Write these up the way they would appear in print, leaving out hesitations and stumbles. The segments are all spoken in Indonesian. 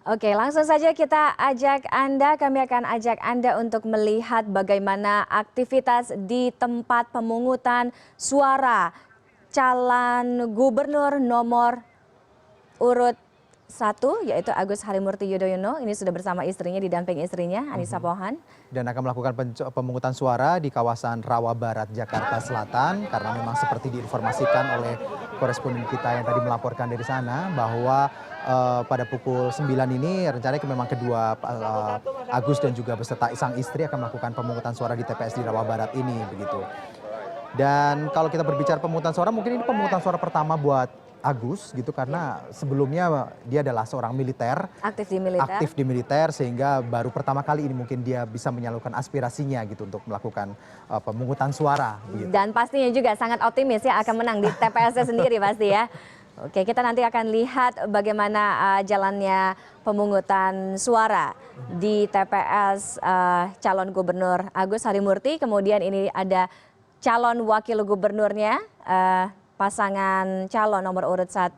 Oke, langsung saja kami akan ajak Anda untuk melihat bagaimana aktivitas di tempat pemungutan suara calon gubernur nomor urut 1, yaitu Agus Harimurti Yudhoyono. Ini sudah bersama istrinya, didampingi istrinya, Anissa Pohan. Dan akan melakukan pemungutan suara di kawasan Rawa Barat, Jakarta Selatan. Karena memang seperti diinformasikan oleh koresponden kita yang tadi melaporkan dari sana, bahwa pada pukul 9 ini rencananya memang kedua Agus dan juga beserta sang istri akan melakukan pemungutan suara di TPS di Rawa Barat ini, begitu. Dan kalau kita berbicara pemungutan suara, mungkin ini pemungutan suara pertama buat Agus gitu, karena sebelumnya dia adalah seorang militer, aktif di militer, sehingga baru pertama kali ini mungkin dia bisa menyalurkan aspirasinya gitu untuk melakukan pemungutan suara. Gitu. Dan pastinya juga sangat optimis ya akan menang di TPS-nya sendiri pasti ya. Oke, kita nanti akan lihat bagaimana jalannya pemungutan suara di TPS calon gubernur Agus Harimurti. Kemudian ini ada calon wakil gubernurnya, pasangan calon nomor urut 1,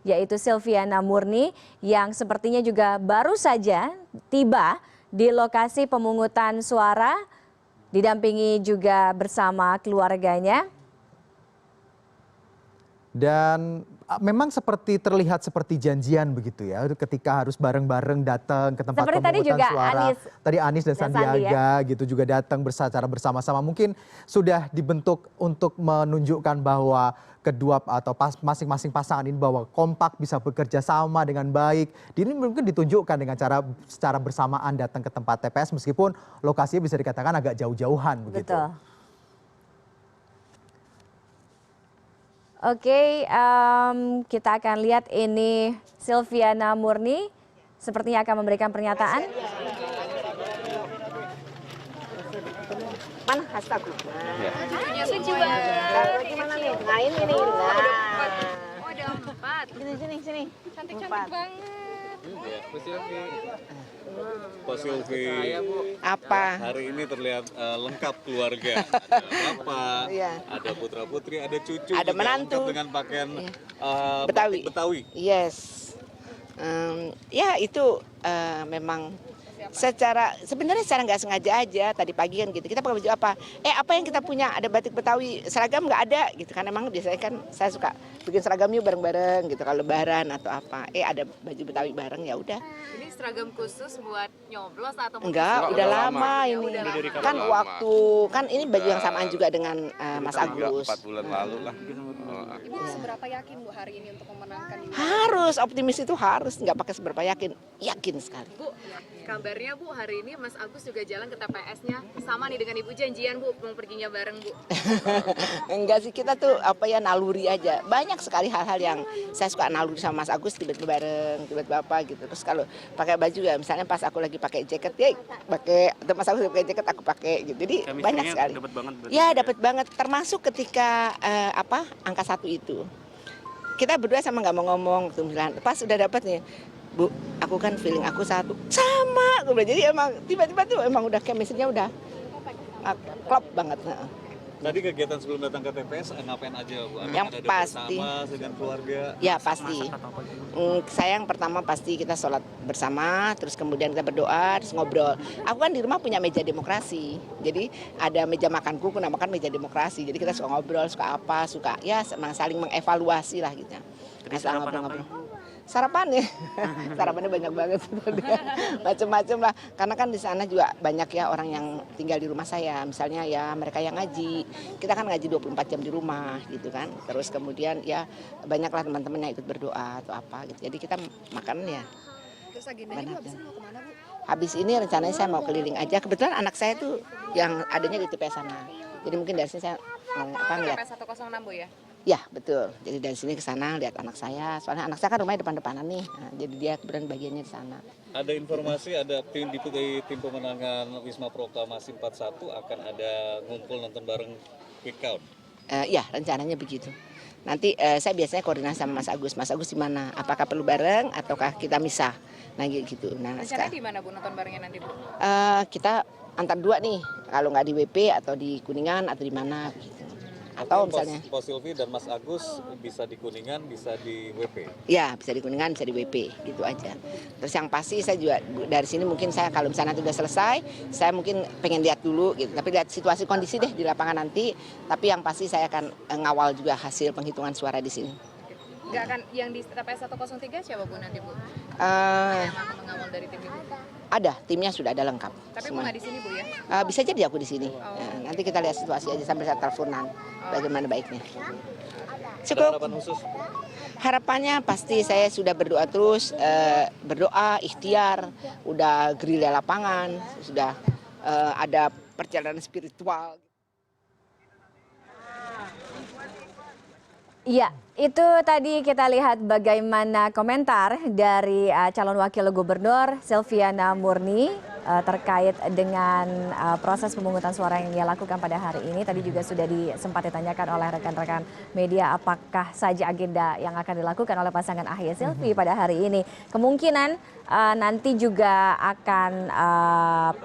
yaitu Silviana Murni, yang sepertinya juga baru saja tiba di lokasi pemungutan suara, didampingi juga bersama keluarganya. Dan memang terlihat seperti janjian begitu ya, ketika harus bareng-bareng datang ke tempat seperti pemungutan tadi juga suara. Tadi Anies dan Sandiaga gitu juga datang secara bersama-sama. Mungkin sudah dibentuk untuk menunjukkan bahwa kedua atau masing-masing pasangan ini bahwa kompak, bisa bekerja sama dengan baik. Ini mungkin ditunjukkan dengan secara bersamaan datang ke tempat TPS, meskipun lokasinya bisa dikatakan agak jauh-jauhan begitu. Betul. Oke, kita akan lihat ini Silviana Murni sepertinya akan memberikan pernyataan. Mana hashtag? Gimana nih? Nah ini nih. Oh, ada 4. Sini. Cantik-cantik banget. Pak Silvi, Apa? hari ini terlihat lengkap keluarga. Ada bapak, ada putra putri, ada cucu, ada juga menantu lengkap dengan pakaian Betawi. Yes. Ya itu memang sebenarnya secara nggak sengaja aja tadi pagi kan gitu, kita pakai baju apa yang kita punya, ada batik Betawi, seragam nggak ada gitu kan. Emang biasanya kan saya suka bikin seragamnya bareng-bareng gitu kalau lebaran atau apa, ada baju Betawi bareng, ya udah. Ini seragam khusus buat nyoblos atau Enggak, udah lama ini. Udah lama. Kan waktu kan ini baju yang samaan juga dengan Mas Agus. 4 bulan lalu lah. Ibu seberapa yakin Bu hari ini untuk memenangkan ini? Harus optimis, itu harus, nggak pakai seberapa yakin sekali. Bu, kabarnya Bu hari ini Mas Agus juga jalan ke TPS-nya sama nih dengan Ibu, janjian Bu mau perginya bareng Bu. Enggak sih, kita tuh naluri aja. Banyak sekali hal-hal yang saya suka naluri sama Mas Agus, tiba-tiba bareng, tiba-tiba apa gitu. Terus kalau pakai baju ya, misalnya pas aku lagi pakai jaket ya pakai, atau Mas Agus pakai jaket aku pakai gitu. Jadi banyak sekali. Dapat banget, termasuk ketika angka 1 itu. Kita berdua sama nggak mau ngomong tuh, pas udah dapat nih, Bu, aku kan feeling aku 1 sama, jadi emang tiba-tiba tuh emang udah chemistry-nya udah klop banget. Tadi kegiatan sebelum datang ke TPS ngapain aja Bu? Yang ada pasti bersama dengan keluarga? Ya pasti. Saya yang pertama pasti kita sholat bersama, terus kemudian kita berdoa, terus ngobrol. Aku kan di rumah punya meja demokrasi, jadi ada meja makanku, aku namakan meja demokrasi. Jadi kita suka ngobrol, suka apa, suka ya saling mengevaluasi lah gitu. Nah, ngobrol-ngobrol. Sarapannya banyak banget, macam-macam lah. Karena kan di sana juga banyak ya orang yang tinggal di rumah saya. Misalnya ya mereka yang ngaji, kita kan ngaji 24 jam di rumah gitu kan. Terus kemudian ya banyaklah teman-teman yang ikut berdoa atau apa gitu. Jadi kita makan ya. Terus agendanya Bu habis ini mau kemana Bu? Habis ini rencananya saya mau keliling aja. Kebetulan anak saya tuh yang adanya di TPS sana. Jadi mungkin dari sini saya ngeliat. TPS 106 Bu ya? Ya betul, jadi dari sini ke sana lihat anak saya, soalnya anak saya kan rumahnya depan-depanan nih, jadi dia kebetulan bagiannya di sana. Ada informasi ada tim pemenangan Wisma Proklamasi 41 akan ada ngumpul nonton bareng quick count? Ya rencananya begitu. Nanti saya biasanya koordinasi sama Mas Agus di mana? Apakah perlu bareng ataukah kita misah? Nah gitu. Nah, rencananya di mana Bu nonton barengnya nanti Bu? Kita antar 2 nih, kalau nggak di WP atau di Kuningan atau di mana gitu. Atau misalnya Pos Silvi dan Mas Agus bisa di Kuningan, bisa di WP. ya bisa di Kuningan, bisa di WP, gitu aja. Terus yang pasti saya juga dari sini mungkin saya kalau misalnya nanti udah selesai, saya mungkin pengen lihat dulu gitu. Tapi lihat situasi kondisi deh di lapangan nanti. Tapi yang pasti saya akan ngawal juga hasil penghitungan suara di sini. Nggak akan yang di TPS 103 siapa Bu nanti Bu? Eh, Yang akan mengawal dari tim Ibu. ada, timnya sudah ada lengkap. Tapi Bu semua. nggak di sini Bu ya? Bisa jadi aku di sini. Nanti kita lihat situasi aja sambil saya teleponan bagaimana baiknya. Ada Cukup. harapan khusus? Harapannya pasti saya sudah berdoa terus, berdoa, ikhtiar, udah gerilya lapangan, sudah ada perjalanan spiritual. Iya, itu tadi kita lihat bagaimana komentar dari calon wakil gubernur Silviana Murni terkait dengan proses pemungutan suara yang dia lakukan pada hari ini. Tadi juga sudah sempat ditanyakan oleh rekan-rekan media apakah saja agenda yang akan dilakukan oleh pasangan Ahy Silvi pada hari ini. Kemungkinan nanti juga akan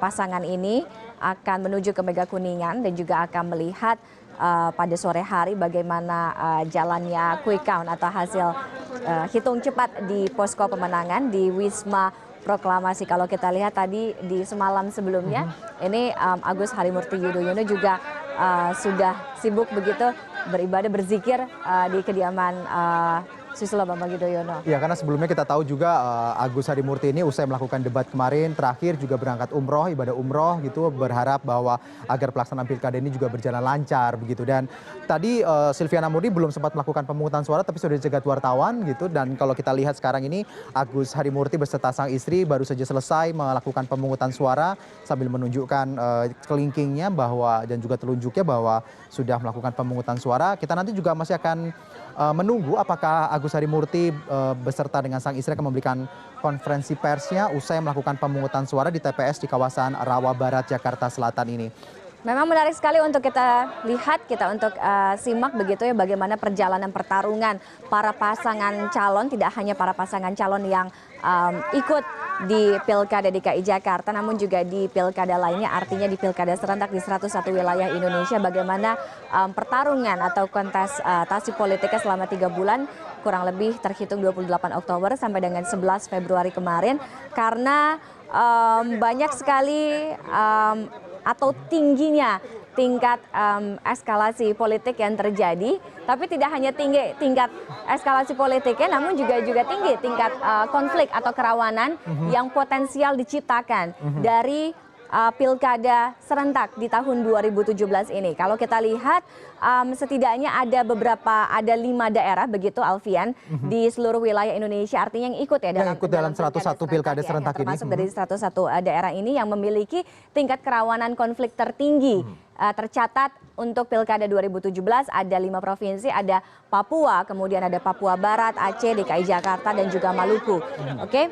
pasangan ini akan menuju ke Mega Kuningan dan juga akan melihat pada sore hari bagaimana jalannya quick count atau hasil hitung cepat di posko pemenangan di Wisma Proklamasi. Kalau kita lihat tadi di semalam sebelumnya, ini Agus Harimurti Yudhoyono juga sudah sibuk begitu beribadah berzikir di kediaman Susilo Bambang Yudhoyono. Ya, karena sebelumnya kita tahu juga Agus Harimurti ini usai melakukan debat kemarin terakhir juga berangkat umroh, ibadah umroh gitu, berharap bahwa agar pelaksanaan pilkada ini juga berjalan lancar begitu. Dan tadi Silviana Murni belum sempat melakukan pemungutan suara tapi sudah dicegat wartawan gitu. Dan kalau kita lihat sekarang ini Agus Harimurti beserta sang istri baru saja selesai melakukan pemungutan suara sambil menunjukkan kelingkingnya bahwa dan juga telunjuknya bahwa sudah melakukan pemungutan suara. Kita nanti juga masih akan menunggu apakah Agus Harimurti beserta dengan sang istri akan memberikan konferensi persnya usai melakukan pemungutan suara di TPS di kawasan Rawa Barat, Jakarta Selatan ini. Memang menarik sekali untuk kita lihat, kita untuk simak begitu ya bagaimana perjalanan pertarungan para pasangan calon, tidak hanya para pasangan calon yang ikut di Pilkada DKI Jakarta, namun juga di pilkada lainnya, artinya di pilkada serentak di 101 wilayah Indonesia, bagaimana pertarungan atau kontestasi politiknya selama 3 bulan, kurang lebih terhitung 28 Oktober sampai dengan 11 Februari kemarin, karena banyak sekali atau tingginya tingkat eskalasi politik yang terjadi, tapi tidak hanya tingkat eskalasi politiknya, namun juga tinggi tingkat konflik atau kerawanan yang potensial diciptakan dari pilkada serentak di tahun 2017 ini. Kalau kita lihat setidaknya ada 5 daerah begitu Alfian di seluruh wilayah Indonesia, artinya yang ikut ya dalam 101 pilkada serentak ini. Termasuk dari 101 daerah ini yang memiliki tingkat kerawanan konflik tertinggi. Tercatat untuk pilkada 2017 ada 5 provinsi, ada Papua, kemudian ada Papua Barat, Aceh, DKI Jakarta dan juga Maluku. Oke?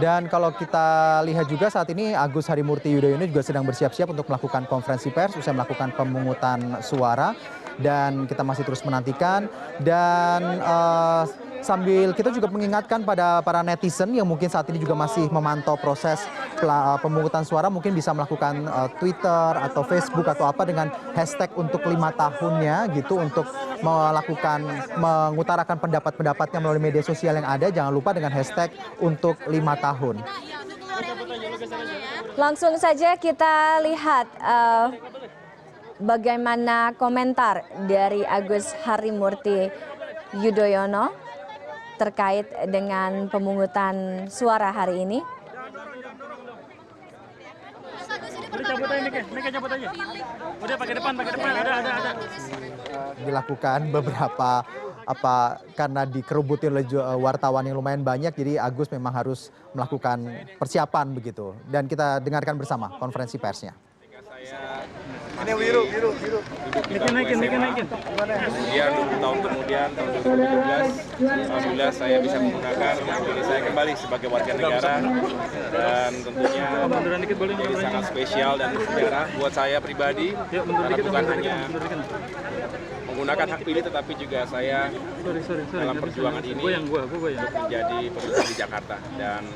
Dan kalau kita lihat juga saat ini Agus Harimurti Yudhoyono juga sedang bersiap-siap untuk melakukan konferensi pers usai melakukan pemungutan suara, dan kita masih terus menantikan. Dan sambil kita juga mengingatkan pada para netizen yang mungkin saat ini juga masih memantau proses pemungutan suara, mungkin bisa melakukan Twitter atau Facebook atau apa dengan hashtag untuk 5 tahunnya gitu, untuk mengutarakan pendapat-pendapatnya melalui media sosial yang ada. Jangan lupa dengan hashtag untuk 5 tahun. Langsung saja kita lihat bagaimana komentar dari Agus Harimurti Yudhoyono terkait dengan pemungutan suara hari ini. Udah pakai depan, ada. Dilakukan beberapa karena dikerubuti oleh wartawan yang lumayan banyak, jadi Agus memang harus melakukan persiapan begitu. Dan kita dengarkan bersama konferensi persnya. Ini biru. Naikin. Kemudian 20 tahun kemudian, tahun 2017, alhamdulillah saya bisa menggunakan hak pilih saya kembali sebagai warga negara, dan tentunya ini sangat spesial dan bersejarah buat saya pribadi, karena bukan hanya menggunakan hak pilih, tetapi juga saya dalam perjuangan ini untuk menjadi pemimpin di Jakarta. Dan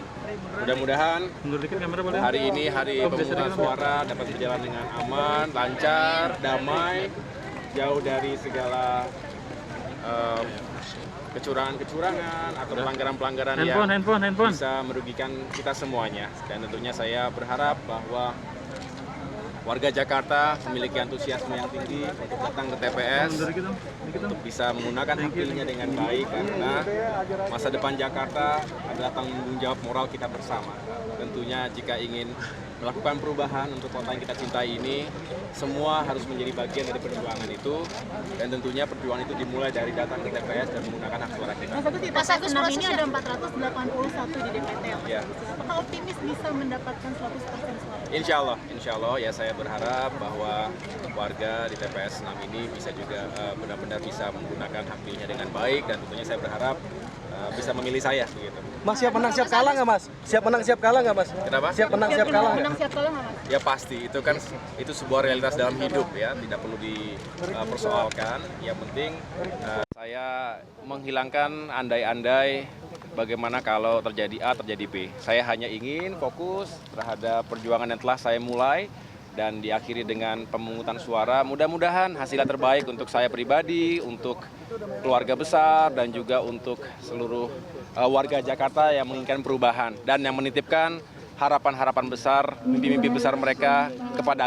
mudah-mudahan hari ini, hari pemungutan suara dapat berjalan dengan aman, lancar, damai, jauh dari segala kecurangan-kecurangan atau pelanggaran-pelanggaran yang bisa merugikan kita semuanya. Dan tentunya saya berharap bahwa warga Jakarta memiliki antusiasme yang tinggi untuk datang ke TPS untuk bisa menggunakan hak pilihnya dengan baik, karena masa depan Jakarta adalah tanggung jawab moral kita bersama. Tentunya jika ingin melakukan perubahan untuk kota yang kita cintai ini, semua harus menjadi bagian dari perjuangan itu, dan tentunya perjuangan itu dimulai dari datang ke TPS dan menggunakan hak suara kita. Mas Agus, ini ada 481 di DPT. Ya. Apakah optimis bisa mendapatkan 100% suara? Insya Allah ya, saya berharap bahwa warga di TPS 6 ini bisa juga benar-benar bisa menggunakan hak pilihnya dengan baik, dan tentunya saya berharap bisa memilih saya begitu. Mas siap menang siap kalah nggak Mas? Siap menang siap kalah nggak Mas? Kenapa? Siap menang siap kalah nggak? Menang siap kalah nggak Mas? Ya pasti, itu sebuah realitas dalam hidup ya, tidak perlu dipersoalkan. Yang penting saya menghilangkan andai-andai bagaimana kalau terjadi A, terjadi B. Saya hanya ingin fokus terhadap perjuangan yang telah saya mulai dan diakhiri dengan pemungutan suara. Mudah-mudahan hasilnya terbaik untuk saya pribadi, untuk keluarga besar, dan juga untuk seluruh warga Jakarta yang menginginkan perubahan dan yang menitipkan harapan-harapan besar, mimpi-mimpi besar mereka kepada